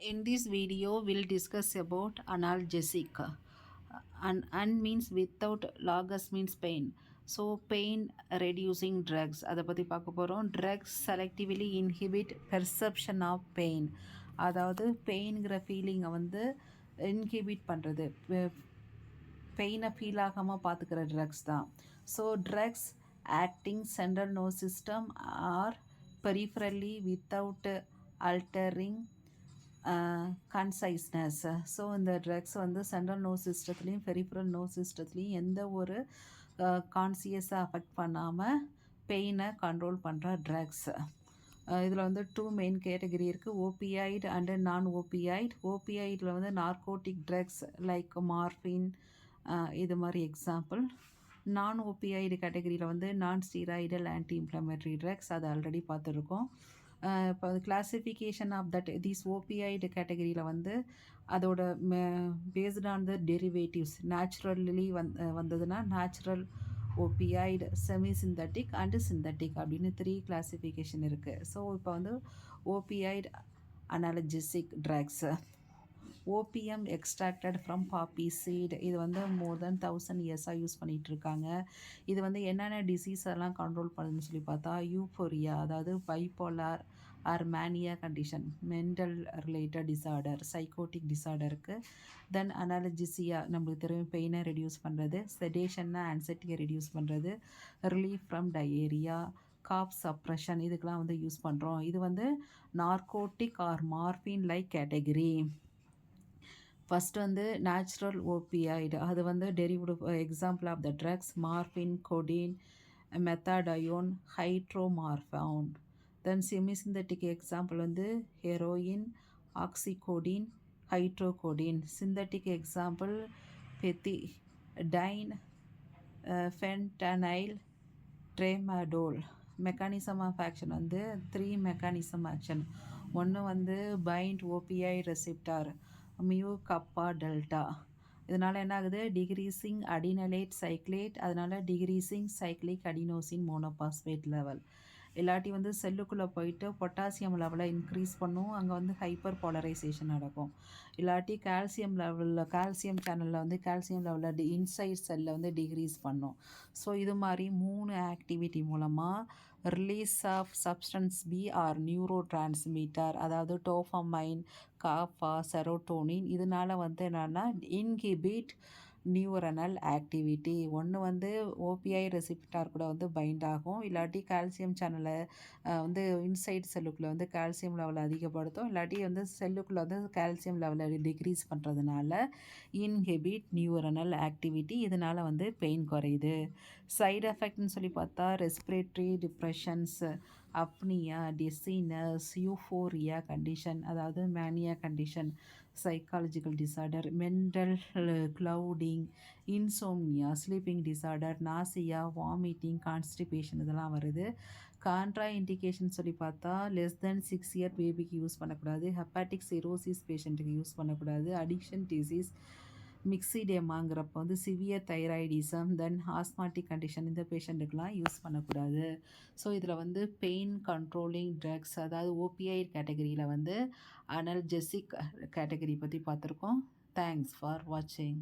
In this video, we'll discuss about analgesic. An means without, logos means pain. So pain reducing drugs. அதை பற்றி பார்க்க போகிறோம். Drugs selectively inhibit perception of pain. அதாவது பெயின்கிற ஃபீலிங்கை வந்து inhibit பண்ணுறது, பெயினை ஃபீல் ஆகாமல் பார்த்துக்கிற ட்ரக்ஸ் தான். So drugs acting central nervous system or peripherally without altering consciousness. So இந்த ட்ரக்ஸ் வந்து சென்ட்ரல் நர்வஸ் சிஸ்டத்துலேயும் பெரிஃபரல் நர்வஸ் சிஸ்டத்துலேயும் எந்த ஒரு கான்சியஸாக அஃபெக்ட் பண்ணாமல் பெயினை கண்ட்ரோல் பண்ணுற ட்ரக்ஸ். இதில் வந்து 2 மெயின் கேட்டகரி இருக்குது, ஓபியாய்டு அண்டு நான் ஓபியாய்டு. ஓபியாய்டில் வந்து நார்கோட்டிக் ட்ரக்ஸ் லைக் மார்ஃபின் இது மாதிரி எக்ஸாம்பிள். நான் ஓபியாய்டு கேட்டகரியில் வந்து non steroidal anti inflammatory drugs, அது ஆல்ரெடி பார்த்துருக்கோம். இப்போ classification of that these opioid கேட்டகரியில் வந்து அதோட based on the derivatives. Naturally வந்ததுன்னா natural opioid, semi synthetic and synthetic அப்படின்னு 3 கிளாசிஃபிகேஷன் இருக்குது. ஸோ இப்போ வந்து opioid analgesic drugs. Opium extracted from poppy seed. இது வந்து மோர் தென் 1000 இயர்ஸாக யூஸ் பண்ணிகிட்ருக்காங்க. இது வந்து என்னென்ன டிசீஸ் எல்லாம் கண்ட்ரோல் பண்ணுதுன்னு சொல்லி பார்த்தா, யூஃபோரியா, அதாவது bipolar or mania condition, mental related disorder, psychotic டிசார்டருக்கு. தென் அனாலஜிசியா, நம்மளுக்கு தெரியும் பெயினை ரெடியூஸ் பண்ணுறது. செடேஷன்னா ஆன்சைட்டியை ரெடியூஸ் பண்ணுறது. Relief from diarrhoea, cough suppression, இதுக்கெலாம் வந்து யூஸ் பண்ணுறோம். இது வந்து narcotic or morphine like category. First வந்து நேச்சுரல் ஓபியாய்டு, அது வந்து derived example of the drugs morphine, codeine, methadone, hydromorphone. Then semisynthetic example வந்து heroin, oxycodone, hydrocodone. Synthetic example pethidine, fentanyl, tramadol. Mechanism of action வந்து 3 mechanism action. ஒன்று வந்து find opioid ரெசிப்டார் mu கப்பா delta. இதனால் என்ன ஆகுது, decreasing அடினலேட் சைக்ளேட், அதனால் decreasing cyclic adenosine monophosphate level. இல்லாட்டி வந்து செல்லுக்குள்ளே போயிட்டு பொட்டாசியம் லெவலை இன்க்ரீஸ் பண்ணும், அங்கே வந்து ஹைப்பர் போலரைசேஷன் நடக்கும். இல்லாட்டி கால்சியம் லெவலில், கால்சியம் சேனலில் வந்து கால்சியம் லெவலில் இன்சைட் செல்லில் வந்து டிக்ரீஸ் பண்ணும். ஸோ இது மாதிரி 3 ஆக்டிவிட்டி மூலமாக release of substance P R neurotransmitter, அதாவது டோஃபமைன், காஃபா, செரோட்டோனின், இதனால் வந்து என்னென்னா இன்ஹிபிட் நியூரனல் ஆக்டிவிட்டி. ஒன்று வந்து ஓபிஐ ரெசிப்டார் கூட வந்து பைண்ட் ஆகும், இல்லாட்டி கால்சியம் சேனலை வந்து இன்சைட் செல்லுக்குள்ளே வந்து கால்சியம் லெவலை அதிகப்படுத்தும், இல்லாட்டி வந்து செல்லுக்குள்ளே வந்து கால்சியம் லெவலை டிக்ரீஸ் பண்ணுறதுனால இன்ஹிபிட் நியூரனல் ஆக்டிவிட்டி. இதனால் வந்து பெயின் குறையுது. சைடு எஃபெக்ட்னு சொல்லி பார்த்தா respiratory depressions, apnoea, dizziness, euphoria condition, அதாவது mania condition, psychological disorder, mental clouding, insomnia, sleeping disorder, nausea, vomiting, constipation, இதெல்லாம் வருது. கான்ட்ரா இண்டிகேஷன் சொல்லி பார்த்தா லெஸ் தென் 6 இயர் பேபிக்கு யூஸ் பண்ணக்கூடாது, ஹெப்பாட்டிக் சிரோசிஸ் பேஷண்ட்டுக்கு யூஸ் பண்ணக்கூடாது, அடிக்ஷன் டிசீஸ், மிக்சிடேமாங்கிறப்ப வந்து severe thyroidism, then asthmatic condition, இந்த பேஷண்ட்டுக்கெலாம் யூஸ் பண்ணக்கூடாது. ஸோ இதில் வந்து பெயின் கண்ட்ரோலிங் ட்ரக்ஸ், அதாவது ஓபிஐ கேட்டகரியில் வந்து அனல்ஜெசிக் கேட்டகரி பற்றி பார்த்துருக்கோம். தேங்க்ஸ் ஃபார் வாட்சிங்.